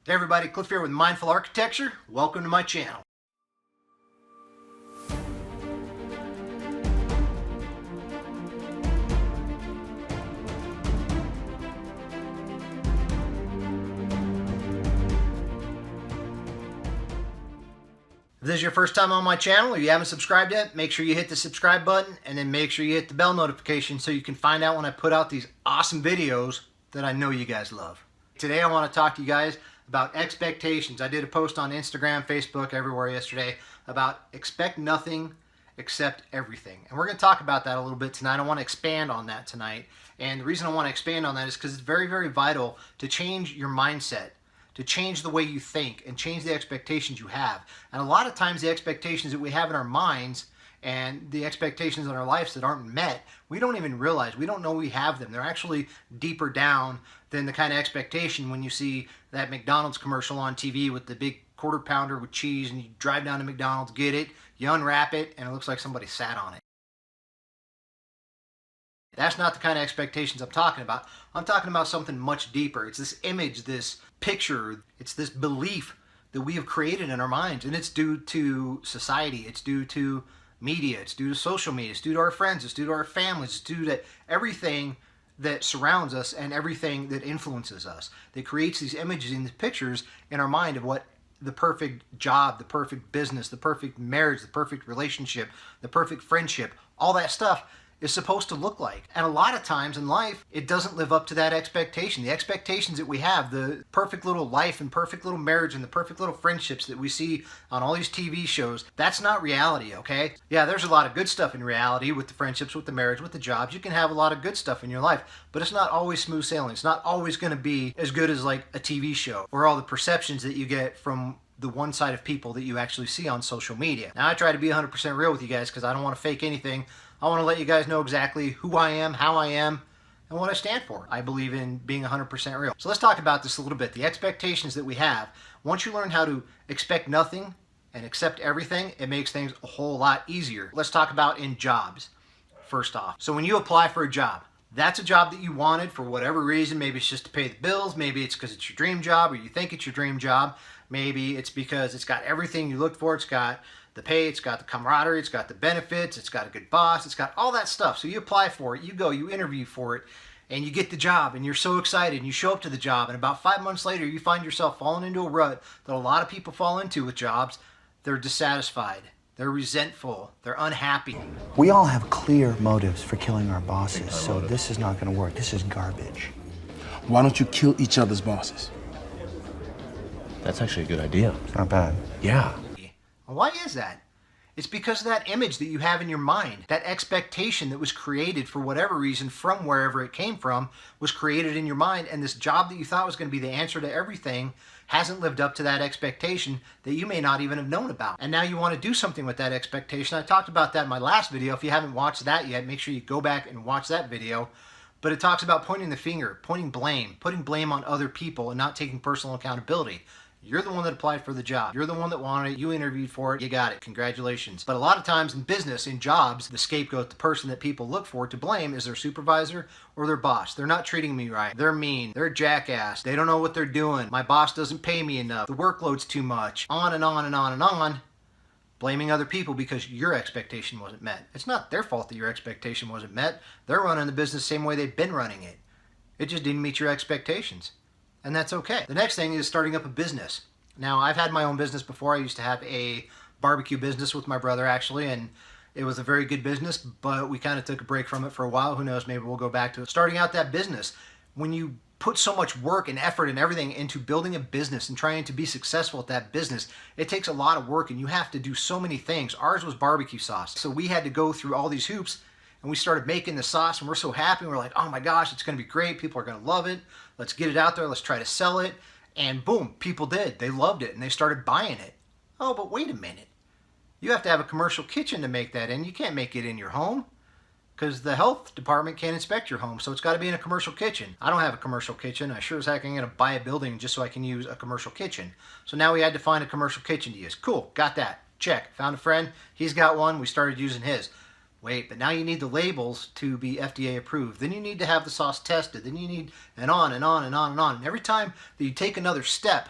Hey everybody, Cliff here with Mindful Architecture. Welcome to my channel. If this is your first time on my channel or you haven't subscribed yet, make sure you hit the subscribe button and then make sure you hit the bell notification so you can find out when I put out these awesome videos that I know you guys love. Today I want to talk to you guys about expectations. I did a post on Instagram, Facebook, everywhere yesterday about expect nothing, accept everything. And we're going to talk about that a little bit tonight. I want to expand on that tonight. And the reason I want to expand on that is because it's very, very vital to change your mindset, to change the way you think and change the expectations you have. And a lot of times the expectations that we have in our minds and the expectations in our lives that aren't met, we don't even realize. We don't know we have them. They're actually deeper down than the kind of expectation when you see that McDonald's commercial on TV with the big quarter pounder with cheese and you drive down to McDonald's, get it, you unwrap it, and it looks like somebody sat on it. That's not the kind of expectations I'm talking about. I'm talking about something much deeper. It's this image, this picture, it's this belief that we have created in our minds, and it's due to society, it's due to media, it's due to social media, it's due to our friends, it's due to our families, it's due to everything that surrounds us and everything that influences us. That creates these images and these pictures in our mind of what the perfect job, the perfect business, the perfect marriage, the perfect relationship, the perfect friendship, all that stuff is supposed to look like. And a lot of times in life, it doesn't live up to that expectation. The expectations that we have, the perfect little life and perfect little marriage and the perfect little friendships that we see on all these TV shows, that's not reality, okay? Yeah, there's a lot of good stuff in reality with the friendships, with the marriage, with the jobs. You can have a lot of good stuff in your life, but it's not always smooth sailing. It's not always going to be as good as like a TV show or all the perceptions that you get from the one side of people that you actually see on social media. Now, I try to be 100% real with you guys because I don't want to fake anything. I want to let you guys know exactly who I am, how I am, and what I stand for. I believe in being 100% real. So let's talk about this a little bit. The expectations that we have, once you learn how to expect nothing and accept everything, it makes things a whole lot easier. Let's talk about in jobs, first off. So when you apply for a job, that's a job that you wanted for whatever reason. Maybe it's just to pay the bills. Maybe it's because it's your dream job or you think it's your dream job. Maybe it's because it's got everything you looked for. It's got the pay, it's got the camaraderie, it's got the benefits, it's got a good boss, it's got all that stuff. So you apply for it, you go, you interview for it, and you get the job, and you're so excited, and you show up to the job, and about 5 months later, you find yourself falling into a rut that a lot of people fall into with jobs. They're dissatisfied, they're resentful, they're unhappy. We all have clear motives for killing our bosses, so this is not going to work. This is garbage. Why don't you kill each other's bosses? That's actually a good idea. It's not bad. Yeah. Why is that? It's because of that image that you have in your mind, that expectation that was created for whatever reason from wherever it came from was created in your mind, and this job that you thought was going to be the answer to everything hasn't lived up to that expectation that you may not even have known about. And now you want to do something with that expectation. I talked about that in my last video. If you haven't watched that yet, make sure you go back and watch that video. But it talks about pointing the finger, pointing blame, putting blame on other people and not taking personal accountability. You're the one that applied for the job. You're the one that wanted it. You interviewed for it. You got it. Congratulations. But a lot of times in business, in jobs, the scapegoat, the person that people look for to blame is their supervisor or their boss. They're not treating me right. They're mean. They're a jackass. They don't know what they're doing. My boss doesn't pay me enough. The workload's too much. On and on and on and on. Blaming other people because your expectation wasn't met. It's not their fault that your expectation wasn't met. They're running the business the same way they've been running it. It just didn't meet your expectations. And that's okay. The next thing is starting up a business. Now, I've had my own business before. I used to have a barbecue business with my brother, actually, and it was a very good business, but we kind of took a break from it for a while. Who knows, maybe we'll go back to it. Starting out that business, when you put so much work and effort and everything into building a business and trying to be successful at that business, it takes a lot of work, and you have to do so many things. Ours was barbecue sauce, so we had to go through all these hoops, and we started making the sauce, and we're so happy. We're like, oh my gosh, it's going to be great. People are going to love it. Let's get it out there. Let's try to sell it. And boom, people did. They loved it, and they started buying it. Oh, but wait a minute. You have to have a commercial kitchen to make that in. You can't make it in your home because the health department can't inspect your home, so it's got to be in a commercial kitchen. I don't have a commercial kitchen. I sure as heck ain't going to buy a building just so I can use a commercial kitchen. So now we had to find a commercial kitchen to use. Cool, got that. Check. Found a friend. He's got one. We started using his. Wait, but now you need the labels to be FDA approved. Then you need to have the sauce tested. Then you need, and on and on and on and on. And every time that you take another step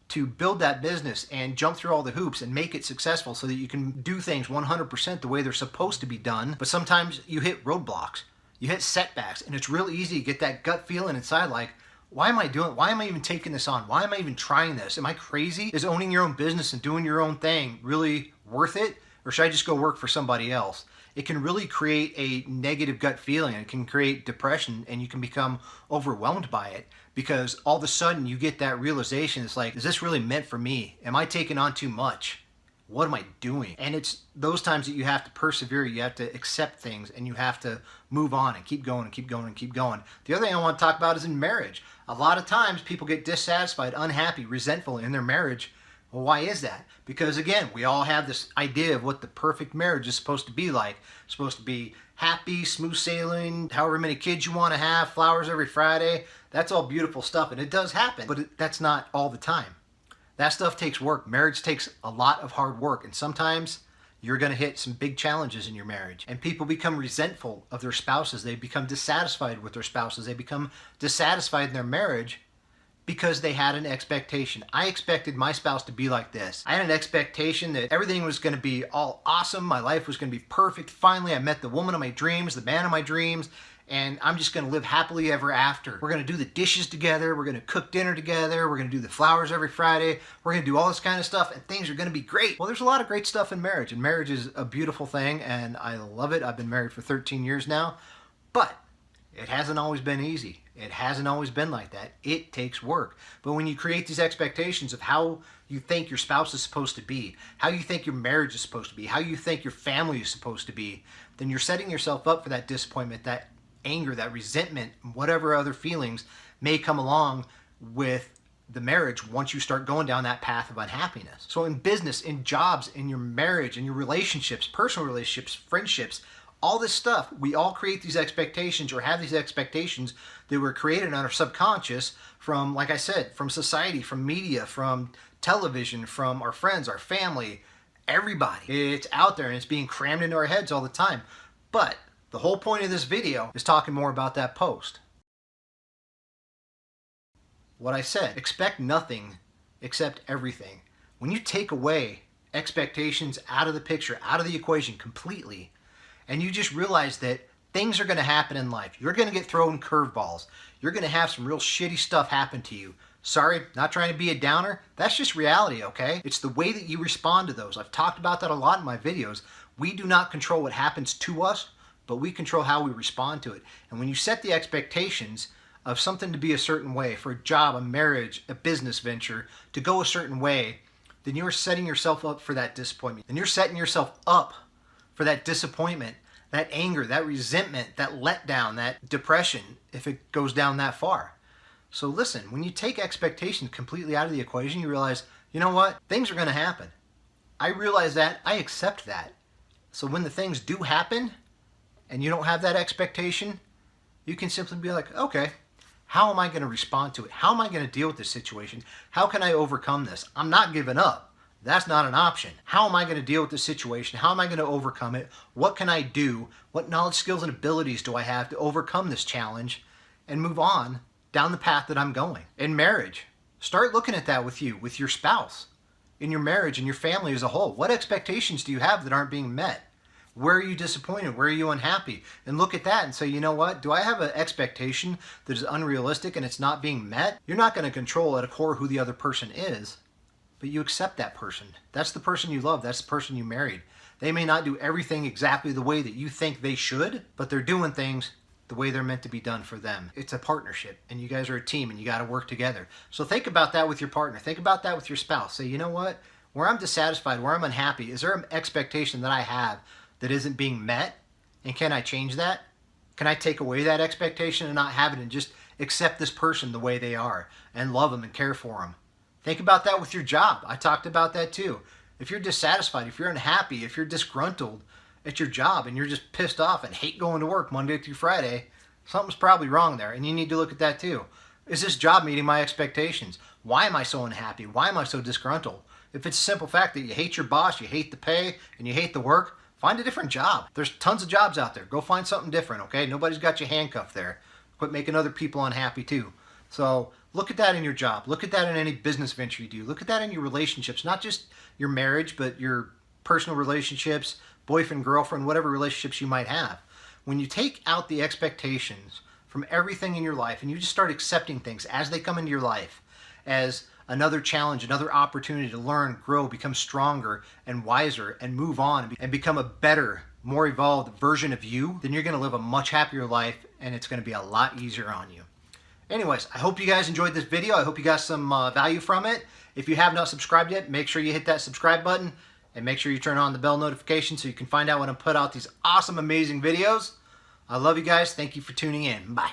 to build that business and jump through all the hoops and make it successful so that you can do things 100% the way they're supposed to be done. But sometimes you hit roadblocks, you hit setbacks, and it's real easy to get that gut feeling inside like, why am I doing it? Why am I even taking this on? Why am I even trying this? Am I crazy? Is owning your own business and doing your own thing really worth it? Or should I just go work for somebody else? It can really create a negative gut feeling. It can create depression, and you can become overwhelmed by it because all of a sudden you get that realization. It's like, is this really meant for me? Am I taking on too much? What am I doing? And it's those times that you have to persevere. You have to accept things, and you have to move on and keep going and keep going and keep going. The other thing I want to talk about is in marriage. A lot of times people get dissatisfied, unhappy, resentful in their marriage. Well, why is that? Because again, we all have this idea of what the perfect marriage is supposed to be like. It's supposed to be happy, smooth sailing, however many kids you want to have, flowers every Friday. That's all beautiful stuff, and it does happen, but that's not all the time. That stuff takes work. Marriage takes a lot of hard work, and sometimes you're going to hit some big challenges in your marriage, and people become resentful of their spouses. They become dissatisfied with their spouses. They become dissatisfied in their marriage because they had an expectation. I expected my spouse to be like this. I had an expectation that everything was going to be all awesome. My life was going to be perfect. Finally, I met the woman of my dreams, the man of my dreams, and I'm just going to live happily ever after. We're going to do the dishes together. We're going to cook dinner together. We're going to do the flowers every Friday. We're going to do all this kind of stuff, and things are going to be great. Well, there's a lot of great stuff in marriage, and marriage is a beautiful thing, and I love it. I've been married for 13 years now, but it hasn't always been easy. It hasn't always been like that. It takes work. But when you create these expectations of how you think your spouse is supposed to be, how you think your marriage is supposed to be, how you think your family is supposed to be, then you're setting yourself up for that disappointment, that anger, that resentment, whatever other feelings may come along with the marriage once you start going down that path of unhappiness. So in business, in jobs, in your marriage, in your relationships, personal relationships, friendships, all this stuff, we all create these expectations or have these expectations that were created on our subconscious from, like I said, from society, from media, from television, from our friends, our family, everybody. It's out there and it's being crammed into our heads all the time. But the whole point of this video is talking more about that post. What I said, expect nothing, accept everything. When you take away expectations out of the picture, out of the equation completely, and you just realize that things are going to happen in life. You're going to get thrown curveballs. You're going to have some real shitty stuff happen to you. Sorry, not trying to be a downer. That's just reality, okay? It's the way that you respond to those. I've talked about that a lot in my videos. We do not control what happens to us, but we control how we respond to it. And when you set the expectations of something to be a certain way, for a job, a marriage, a business venture, to go a certain way, then you're setting yourself up for that disappointment. Then you're setting yourself up for that disappointment, that anger, that resentment, that letdown, that depression, if it goes down that far. So listen, when you take expectations completely out of the equation, you realize, you know what? Things are going to happen. I realize that. I accept that. So when the things do happen and you don't have that expectation, you can simply be like, okay, how am I going to respond to it? How am I going to deal with this situation? How can I overcome this? I'm not giving up. That's not an option. How am I going to deal with this situation? How am I going to overcome it? What can I do? What knowledge, skills, and abilities do I have to overcome this challenge and move on down the path that I'm going? In marriage, start looking at that with you, with your spouse, in your marriage and your family as a whole. What expectations do you have that aren't being met? Where are you disappointed? Where are you unhappy? And look at that and say, you know what? Do I have an expectation that is unrealistic and it's not being met? You're not going to control at a core who the other person is. But you accept that person. That's the person you love. That's the person you married. They may not do everything exactly the way that you think they should, but they're doing things the way they're meant to be done for them. It's a partnership, and you guys are a team, and you got to work together. So think about that with your partner. Think about that with your spouse. Say, you know what? Where I'm dissatisfied, where I'm unhappy, is there an expectation that I have that isn't being met? And can I change that? Can I take away that expectation and not have it and just accept this person the way they are and love them and care for them? Think about that with your job. I talked about that too. If you're dissatisfied, if you're unhappy, if you're disgruntled at your job and you're just pissed off and hate going to work Monday through Friday, something's probably wrong there, and you need to look at that too. Is this job meeting my expectations? Why am I so unhappy? Why am I so disgruntled? If it's a simple fact that you hate your boss, you hate the pay, and you hate the work, find a different job. There's tons of jobs out there. Go find something different, okay? Nobody's got you handcuffed there. Quit making other people unhappy too. So Look at that in your job. Look at that in any business venture you do. Look at that in your relationships, not just your marriage, but your personal relationships, boyfriend, girlfriend, whatever relationships you might have. When you take out the expectations from everything in your life and you just start accepting things as they come into your life as another challenge, another opportunity to learn, grow, become stronger and wiser and move on and become a better, more evolved version of you, then you're going to live a much happier life and it's going to be a lot easier on you. Anyways, I hope you guys enjoyed this video. I hope you got some value from it. If you have not subscribed yet, make sure you hit that subscribe button and make sure you turn on the bell notification so you can find out when I put out these awesome, amazing videos. I love you guys. Thank you for tuning in. Bye.